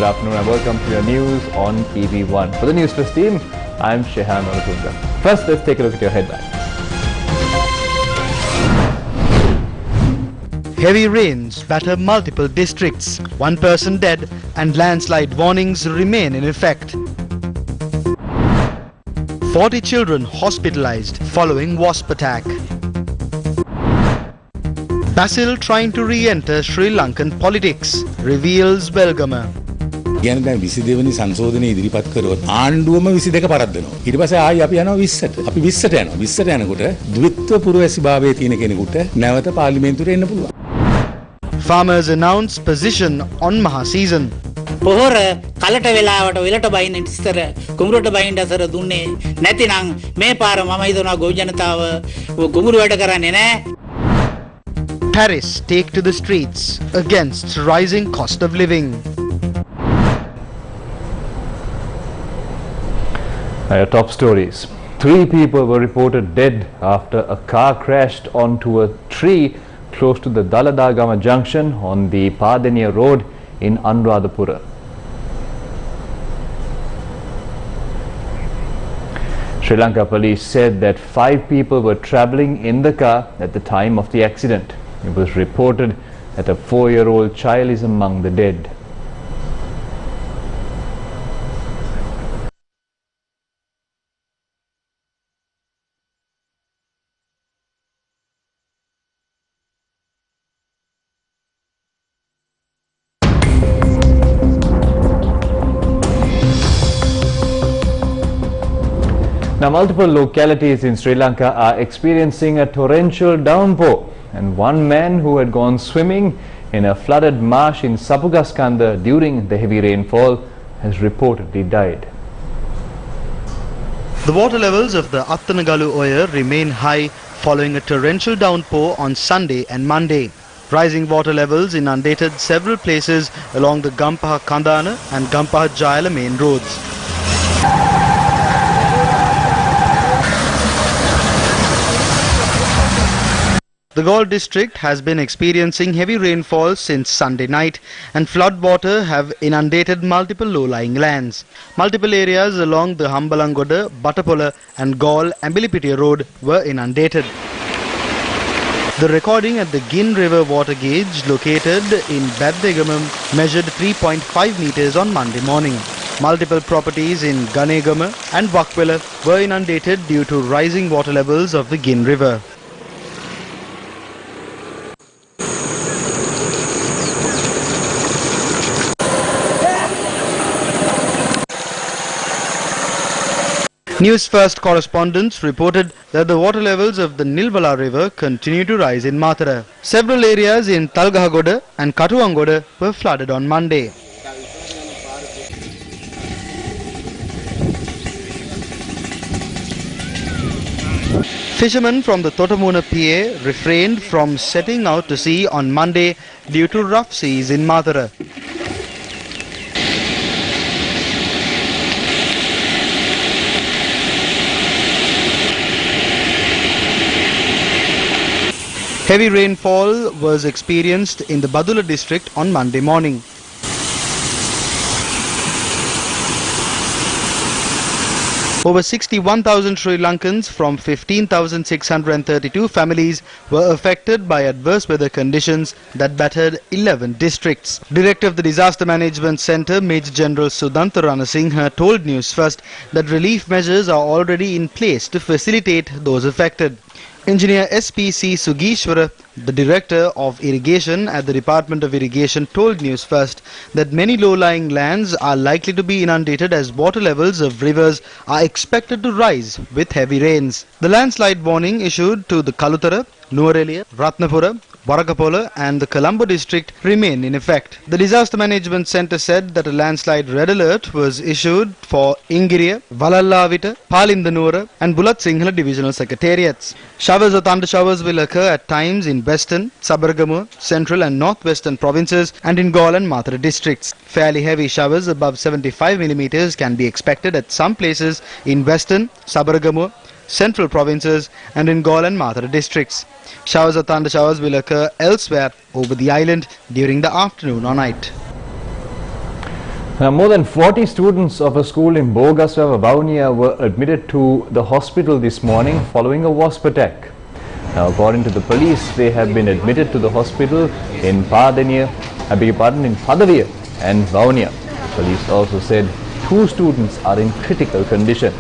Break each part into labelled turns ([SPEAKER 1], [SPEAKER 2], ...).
[SPEAKER 1] good afternoon and welcome to your news on TV1. For the Newsfirst team, I'm Shehan Olatunga. First, let's take a look at your headlines.
[SPEAKER 2] Heavy rains batter multiple districts. One person dead and landslide warnings remain in effect. 40 children hospitalized following wasp attack. Basil trying to re-enter Sri Lankan politics, reveals Belgamer.
[SPEAKER 3] කියන්නේ දැන් 22 වෙනි සංශෝධනය ඉදිරිපත් කරොත් ආණ්ඩුවම 22 පරද්දනවා. ඊට පස්සේ ආයි අපි යනවා 20ට. අපි 20ට යනවා. 20ට යනකොට ද්විත්ව පුරවැසිභාවයේ තියෙන කෙනෙකුට නැවත පාර්ලිමේන්තුවට එන්න පුළුවන්.
[SPEAKER 2] Farmers announce position on Maha season.
[SPEAKER 4] පොහොර කලට වෙලාවට වෙලට බයින්න ඉස්සර කුඹුරට බයින්න අතර දුන්නේ නැතිනම් මේ පාර මම හිතනවා ගොවි ජනතාව කුඹුරු වැඩ කරන්නේ නැහැ.
[SPEAKER 2] Paris take to the streets against rising cost of living.
[SPEAKER 1] Our top stories. 3 people were reported dead after a car crashed onto a tree close to the Daladagama junction on the Padeniya road in Anuradhapura. Sri Lanka police said that 5 people were travelling in the car at the time of the accident. It was reported that a 4-year-old child is among the dead. Now, multiple localities in Sri Lanka are experiencing a torrential downpour, and one man who had gone swimming in a flooded marsh in Sapugaskanda during the heavy rainfall has reportedly died.
[SPEAKER 2] The water levels of the Attanagalu Oya remain high following a torrential downpour on Sunday and Monday. Rising water levels inundated several places along the Gampaha Kandana and Gampaha Jayala main roads. The Galle district has been experiencing heavy rainfall since Sunday night, and floodwater have inundated multiple low-lying lands. Multiple areas along the Hambalangoda, Batapola and Galle Ambilipitiya road were inundated. The recording at the Gin River water gauge located in Baddegamam measured 3.5 meters on Monday morning. Multiple properties in Ganegama and Wakwela were inundated due to rising water levels of the Gin River. Newsfirst correspondents reported that the water levels of the Nilvala River continue to rise in Mathura. Several areas in Talgahagoda and Katuwangoda were flooded on Monday. Fishermen from the Totamuna PA refrained from setting out to sea on Monday due to rough seas in Mathura. Heavy rainfall was experienced in the Badula district on Monday morning. Over 61,000 Sri Lankans from 15,632 families were affected by adverse weather conditions that battered 11 districts. Director of the Disaster Management Centre, Major General Sudhanta Ranasinghe, told Newsfirst that relief measures are already in place to facilitate those affected. Engineer SPC Sugishwara, the Director of Irrigation at the Department of Irrigation, told Newsfirst that many low-lying lands are likely to be inundated as water levels of rivers are expected to rise with heavy rains. The landslide warning issued to the Kalutara, Nuwara, Ratnapura, Warakapola and the Colombo district remain in effect. The Disaster Management Centre said that a landslide red alert was issued for Ingiriya, Valallavita, Palindanura and Bulat Sinhala divisional secretariats. Showers or thunder showers will occur at times in western, Sabaragamuwa, central and northwestern provinces and in Galle and Mathura districts. Fairly heavy showers above 75 millimeters can be expected at some places in western, Sabaragamuwa, central provinces and in Galle and Mathura districts. Showers or thunder showers will occur elsewhere over the island during the afternoon or night.
[SPEAKER 1] Now, more than 40 students of a school in Bogaswava, Vavuniya were admitted to the hospital this morning following a wasp attack. Now, according to the police, they have been admitted to the hospital in Padaviya and Vavuniya. Police also said 2 students are in critical condition.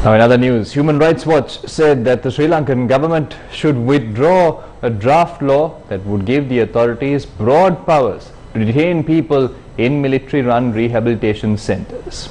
[SPEAKER 1] Now, in other news, Human Rights Watch said that the Sri Lankan government should withdraw a draft law that would give the authorities broad powers to detain people in military-run rehabilitation centres.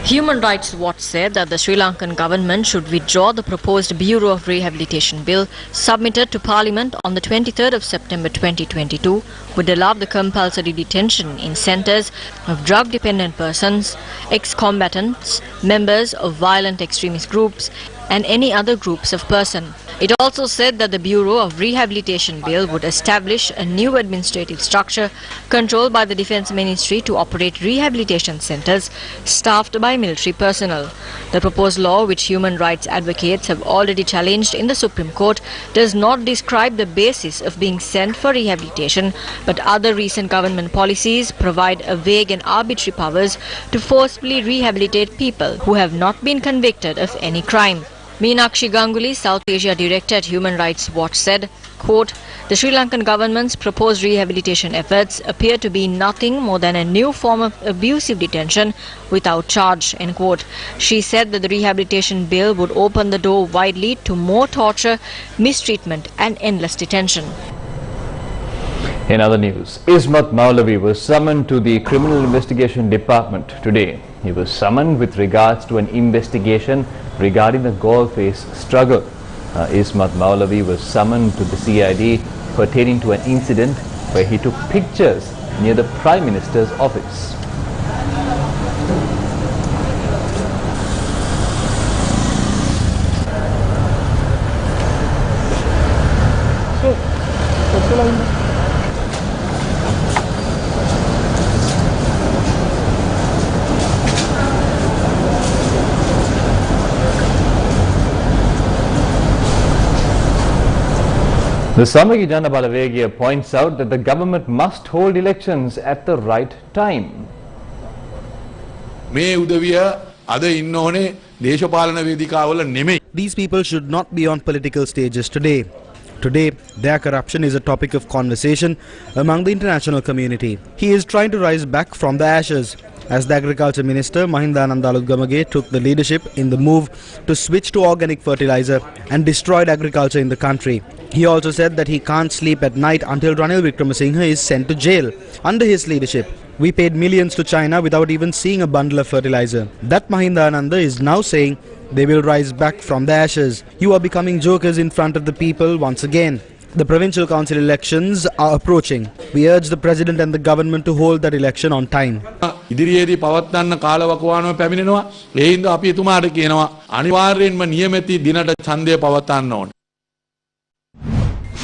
[SPEAKER 5] Human Rights Watch said that the Sri Lankan government should withdraw the proposed Bureau of Rehabilitation Bill submitted to Parliament on the 23rd of September 2022, would allow the compulsory detention in centres of drug-dependent persons, ex-combatants, members of violent extremist groups and any other groups of person. It also said that the Bureau of Rehabilitation Bill would establish a new administrative structure controlled by the Defence Ministry to operate rehabilitation centres staffed by military personnel. The proposed law, which human rights advocates have already challenged in the Supreme Court, does not describe the basis of being sent for rehabilitation, but other recent government policies provide a vague and arbitrary powers to forcibly rehabilitate people who have not been convicted of any crime. Meenakshi Ganguly, South Asia Director at Human Rights Watch, said, quote, "The Sri Lankan government's proposed rehabilitation efforts appear to be nothing more than a new form of abusive detention without charge," end quote. She said that the rehabilitation bill would open the door widely to more torture, mistreatment and endless detention.
[SPEAKER 1] In other news, Ismat Maulavi was summoned to the Criminal Investigation Department today. He was summoned with regards to an investigation regarding the Galle-Face struggle. Ismat Maulavi was summoned to the CID pertaining to an incident where he took pictures near the Prime Minister's office. The Samagi Jana Balavegia points out that the government must hold elections at the right time.
[SPEAKER 2] These people should not be on political stages today. Today, their corruption is a topic of conversation among the international community. He is trying to rise back from the ashes. As the Agriculture Minister, Mahindananda Alutgamage took the leadership in the move to switch to organic fertilizer and destroyed agriculture in the country. He also said that he can't sleep at night until Ranil Wickremesinghe is sent to jail. Under his leadership, we paid millions to China without even seeing a bundle of fertilizer. That Mahindananda is now saying they will rise back from the ashes. You are becoming jokers in front of the people once again. The provincial council elections are approaching. We urge the president and the government to hold that election on time.
[SPEAKER 6] ඉදිරියේදී පවත්වන්න කාලවකවානුව පැමිණෙනවා. ඒ හින්දා අපි එතුමාට කියනවා අනිවාර්යයෙන්ම නියමිත දිනට ඡන්දය පවත්වන්න ඕන.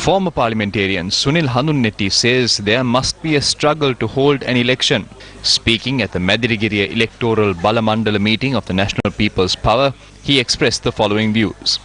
[SPEAKER 1] Former parliamentarian Sunil Hanunnetti says there must be a struggle to hold an election. Speaking at the Madirigiriya electoral Balamandala meeting of the National People's Power, he expressed the following views.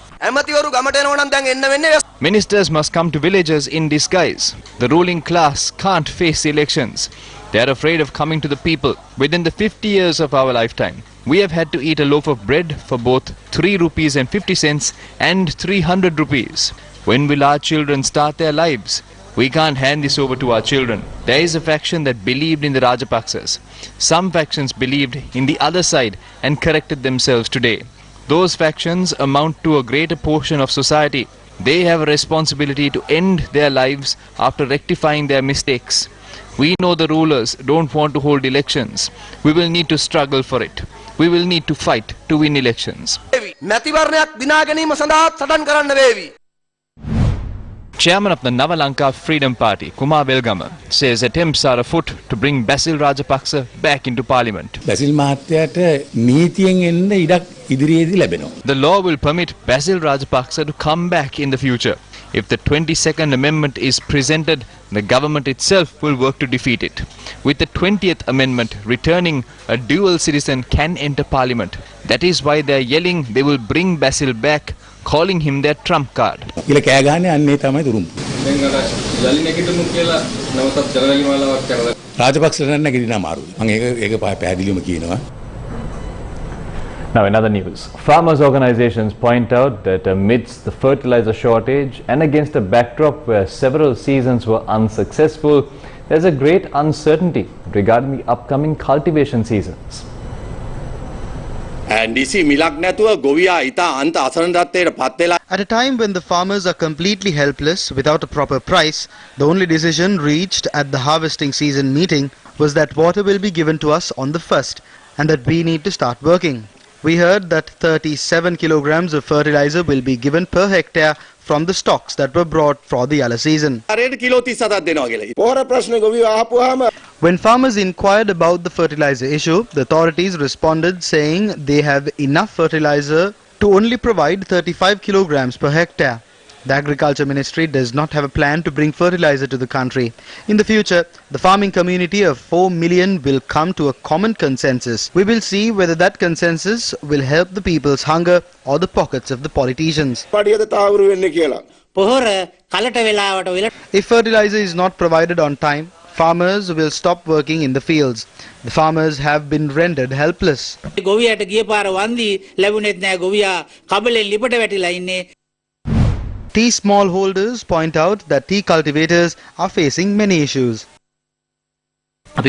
[SPEAKER 1] Ministers must come to villages in disguise. The ruling class can't face elections. They are afraid of coming to the people. Within the 50 years of our lifetime, we have had to eat a loaf of bread for both 3 rupees and 50 cents and 300 rupees. When will our children start their lives? We can't hand this over to our children. There is a faction that believed in the Rajapaksas. Some factions believed in the other side and corrected themselves today. Those factions amount to a greater portion of society. They have a responsibility to end their lives after rectifying their mistakes. We know the rulers don't want to hold elections. We will need to struggle for it. We will need to fight to win elections. Chairman of the Lanka Freedom Party, Kumar Belgama, says attempts are afoot to bring Basil Rajapaksa back into parliament.
[SPEAKER 3] Basil මහත්තයාට නීතියෙන් එන්න ඉඩක් ඉදිරියේදී ලැබෙනවා.
[SPEAKER 1] The law will permit Basil Rajapaksa to come back in the future. If the 22nd amendment is presented, the government itself will work to defeat it. With the 20th amendment returning, a dual citizen can enter parliament. That is why they are yelling they will bring Basil back, calling him their trump card.
[SPEAKER 3] කියලා කෑ ගහන්නේ අන්නේ තමයි තුරුම්පු. රාජපක්ෂට නැගිටින අමාරුයි. මම ඒක පැහැදිලිවම කියනවා.
[SPEAKER 1] Now in other news, farmers' organizations point out that amidst the fertilizer shortage and against a backdrop where several seasons were unsuccessful, there's a great uncertainty regarding the upcoming cultivation seasons.
[SPEAKER 2] At a time when the farmers are completely helpless without a proper price, the only decision reached at the harvesting season meeting was that water will be given to us on the 1st and that we need to start working. We heard that 37 kilograms of fertilizer will be given per hectare from the stocks that were brought for the other season. When farmers inquired about the fertilizer issue, the authorities responded saying they have enough fertilizer to only provide 35 kilograms per hectare. The Agriculture Ministry does not have a plan to bring fertilizer to the country. In the future, the farming community of 4 million will come to a common consensus. We will see whether that consensus will help the people's hunger or the pockets of the politicians. If fertilizer is not provided on time, farmers will stop working in the fields. The farmers have been rendered helpless. Tea smallholders point out that tea cultivators are facing many issues. A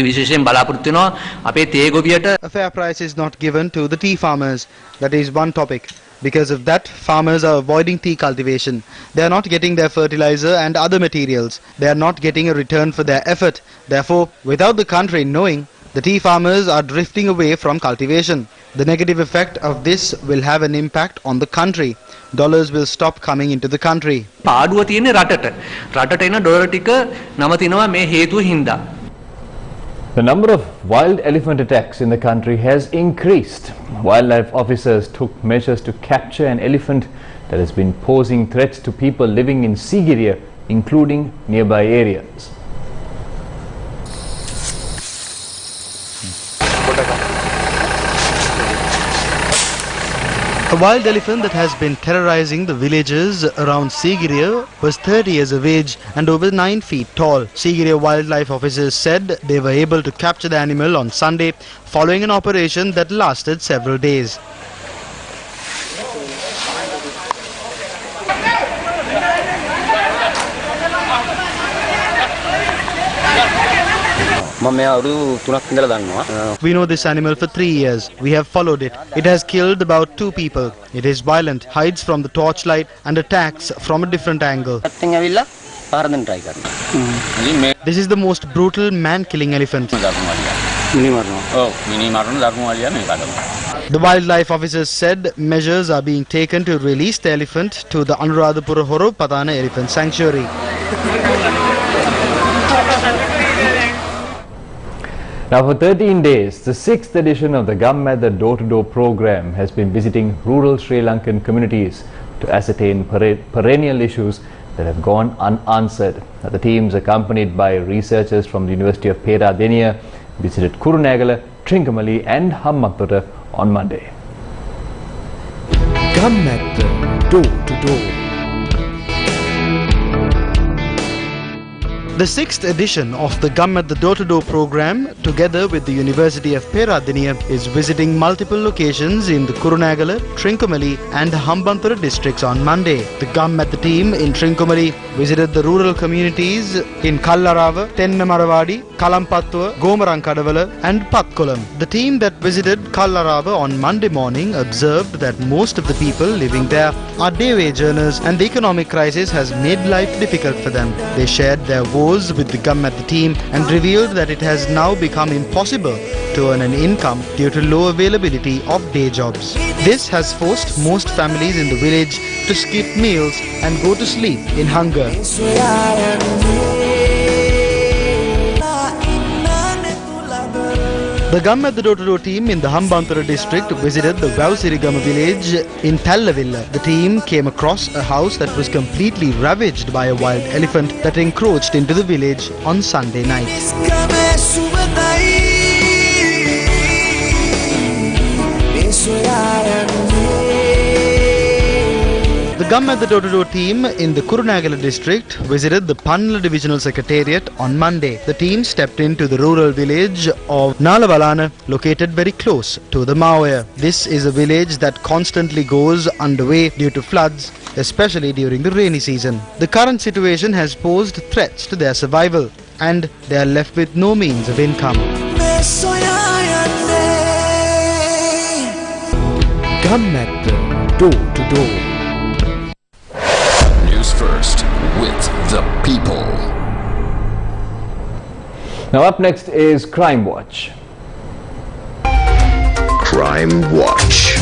[SPEAKER 2] fair price is not given to the tea farmers. That is one topic. Because of that, farmers are avoiding tea cultivation. They are not getting their fertilizer and other materials. They are not getting a return for their effort. Therefore, without the country knowing, the tea farmers are drifting away from cultivation. The negative effect of this will have an impact on the country. Dollars will stop coming into the country. The
[SPEAKER 1] number of wild elephant attacks in the country has increased. Wildlife officers took measures to capture an elephant that has been posing threats to people living in Sigiriya, including nearby areas. A wild elephant that has been terrorizing the villages around Sigiriya was 30 years of age and over 9 feet tall. Sigiriya wildlife officers said they were able to capture the animal on Sunday following an operation that lasted several days. We know this animal for 3 years. We have followed it. It has killed about 2 people. It is violent, hides from the torchlight and attacks from a different angle. This is the most brutal man-killing elephant. The wildlife officers said measures are being taken to release the elephant to the Anuradhapura Horo Padana Elephant Sanctuary. Now for 13 days, the 6th edition of the Gammatha Door-to-Door program has been visiting rural Sri Lankan communities to ascertain perennial issues that have gone unanswered. Now, the teams, accompanied by researchers from the University of Peradeniya, visited Kurunegala, Trincomalee and Hambantota on Monday.
[SPEAKER 7] Gammatha Door-to-Door.
[SPEAKER 2] The 6th edition of the Gammatha Door-to-Door program, together with the University of Peradeniya, is visiting multiple locations in the Kurunegala, Trincomalee and Hambantota districts on Monday. The Gammatha team in Trincomalee visited the rural communities in Kallarava, Tennamaravadi, Kalampattuwa, Gomarankadavala and Patkolam. The team that visited Kallarava on Monday morning observed that most of the people living there are day wage earners and the economic crisis has made life difficult for them. They shared their woes photos with the gum at the team and revealed that it has now become impossible to earn an income due to low availability of day jobs. This has forced most families in the village to skip meals and go to sleep in hunger. The Gum at the Door-to-Door team in the Hambantara district visited the Vausirigama village in Tallavilla. The team came across a house that was completely ravaged by a wild elephant that encroached into the village on Sunday night. The Gum at the Door-to-Door team in the Kurunagala district visited the Panla Divisional Secretariat on Monday. The team stepped into the rural village of Nalavalana, located very close to the Mawaya. This is a village that constantly goes underway due to floods, especially during the rainy season. The current situation has posed threats to their survival, and they are left with no means of income.
[SPEAKER 7] Gum at the Door-to-Door.
[SPEAKER 8] News First with the people.
[SPEAKER 1] Now up next is Crime Watch.
[SPEAKER 8] Crime Watch.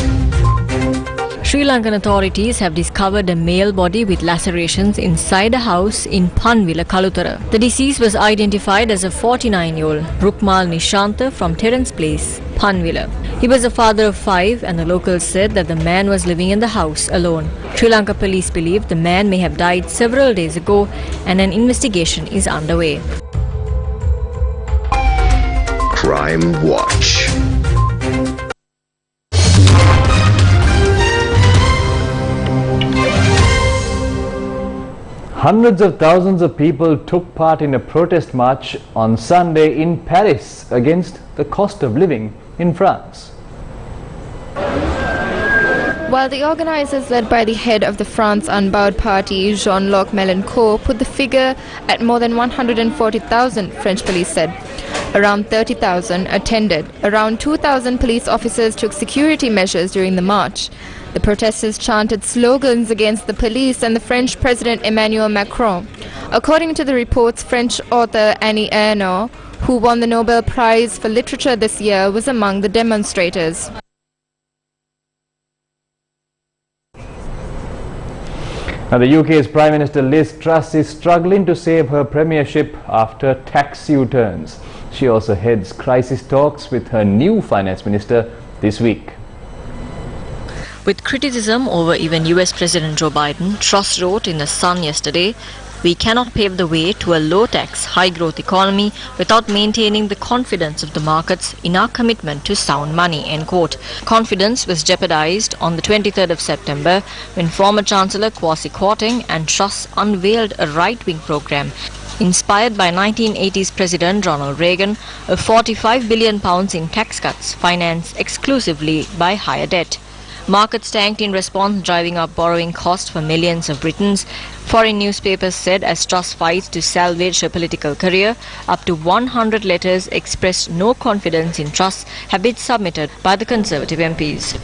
[SPEAKER 5] Sri Lankan authorities have discovered a male body with lacerations inside a house in Panvila, Kalutara. The deceased was identified as a 49-year-old Rukmal Nishanta from Terence Place, Panvila. He was a father of 5, and the locals said that the man was living in the house alone. Sri Lanka police believe the man may have died several days ago, and an investigation is underway.
[SPEAKER 8] Crime Watch.
[SPEAKER 1] Hundreds of thousands of people took part in a protest march on Sunday in Paris against the cost of living in France.
[SPEAKER 9] While the organisers, led by the head of the France Unbowed Party, Jean-Luc Mélenchon, put the figure at more than 140,000, French police said. Around 30,000 attended. Around 2,000 police officers took security measures during the march. The protesters chanted slogans against the police and the French President Emmanuel Macron. According to the reports, French author Annie Ernaux, who won the Nobel Prize for Literature this year, was among the demonstrators.
[SPEAKER 1] Now, the UK's Prime Minister Liz Truss is struggling to save her premiership after tax U-turns. She also heads crisis talks with her new finance minister this week.
[SPEAKER 5] With criticism over even US President Joe Biden, Truss wrote in The Sun yesterday, "We cannot pave the way to a low-tax, high-growth economy without maintaining the confidence of the markets in our commitment to sound money." End quote. Confidence was jeopardized on the 23rd of September when former Chancellor Kwasi Kwarteng and Truss unveiled a right-wing program inspired by 1980s President Ronald Reagan, of £45 billion in tax cuts financed exclusively by higher debt. Markets tanked in response, driving up borrowing costs for millions of Britons. Foreign newspapers said as Truss fights to salvage her political career, up to 100 letters expressed no confidence in Truss have been submitted by the Conservative MPs.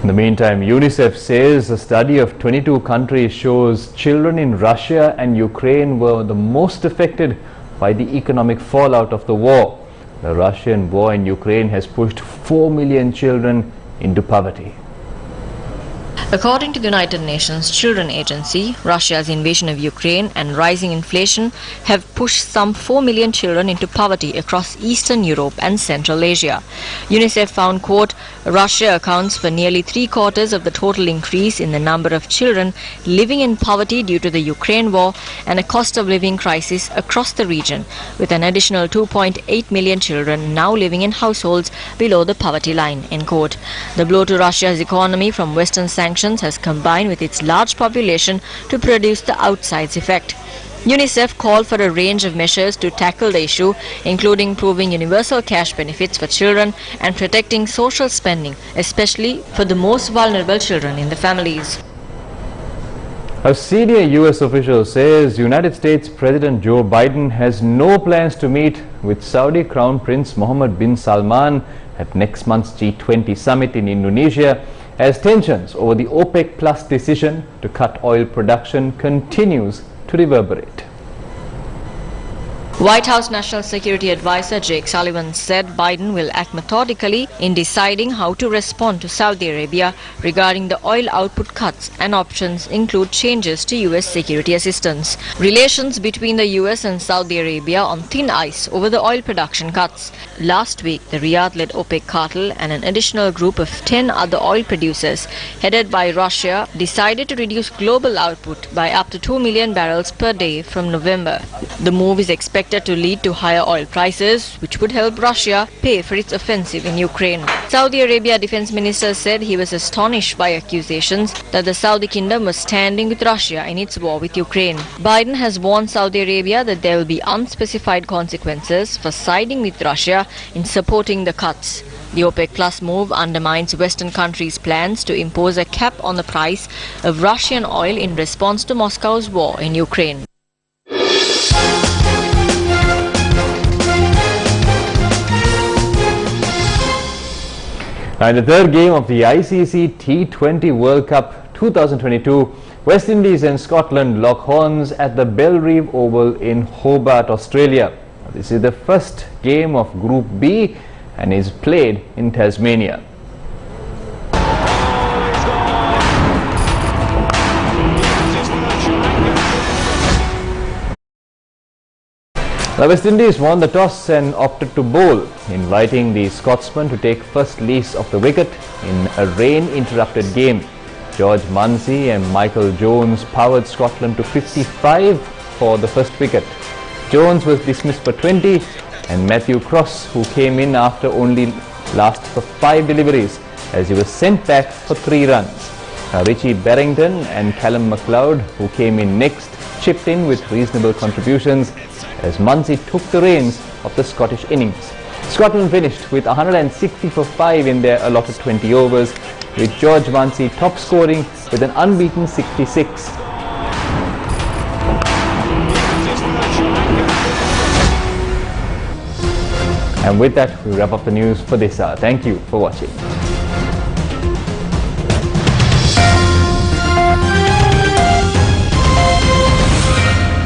[SPEAKER 1] In the meantime, UNICEF says a study of 22 countries shows children in Russia and Ukraine were the most affected by the economic fallout of the war. The Russian war in Ukraine has pushed 4 million children into poverty.
[SPEAKER 5] According to the United Nations Children Agency, Russia's invasion of Ukraine and rising inflation have pushed some 4 million children into poverty across Eastern Europe and Central Asia. UNICEF found, quote, Russia accounts for nearly 3/4 of the total increase in the number of children living in poverty due to the Ukraine war and a cost of living crisis across the region, with an additional 2.8 million children now living in households below the poverty line, end quote. The blow to Russia's economy from Western sanctions has combined with its large population to produce the outsize effect. UNICEF called for a range of measures to tackle the issue, including proving universal cash benefits for children and protecting social spending, especially for the most vulnerable children in the families.
[SPEAKER 1] A senior US official says United States President Joe Biden has no plans to meet with Saudi Crown Prince Mohammed bin Salman at next month's G20 summit in Indonesia, as tensions over the OPEC Plus decision to cut oil production continues to reverberate.
[SPEAKER 5] White House National Security Advisor Jake Sullivan said Biden will act methodically in deciding how to respond to Saudi Arabia regarding the oil output cuts, and options include changes to U.S. security assistance. Relations between the U.S. and Saudi Arabia on thin ice over the oil production cuts. Last week, the Riyadh-led OPEC cartel and an additional group of 10 other oil producers, headed by Russia, decided to reduce global output by up to 2 million barrels per day from November. The move is expected to lead to higher oil prices, which would help Russia pay for its offensive in Ukraine. Saudi Arabia Defense Minister said he was astonished by accusations that the Saudi Kingdom was standing with Russia in its war with Ukraine. Biden has warned Saudi Arabia that there will be unspecified consequences for siding with Russia in supporting the cuts. The OPEC Plus move undermines Western countries' plans to impose a cap on the price of Russian oil in response to Moscow's war in Ukraine.
[SPEAKER 1] In the third game of the ICC T20 World Cup 2022, West Indies and Scotland lock horns at the Bellerive Oval in Hobart, Australia. This is the first game of Group B and is played in Tasmania. The West Indies won the toss and opted to bowl, inviting the Scotsmen to take first lease of the wicket in a rain-interrupted game. George Munsey and Michael Jones powered Scotland to 55 for the first wicket. Jones was dismissed for 20, and Matthew Cross, who came in after only last for 5 deliveries, as he was sent back for 3 runs. Richie Barrington and Callum McLeod, who came in next, chipped in with reasonable contributions as Munsey took the reins of the Scottish innings. Scotland finished with 160 for 5 in their allotted 20 overs, with George Munsey top scoring with an unbeaten 66. And with that, we wrap up the news for this hour. Thank you for watching.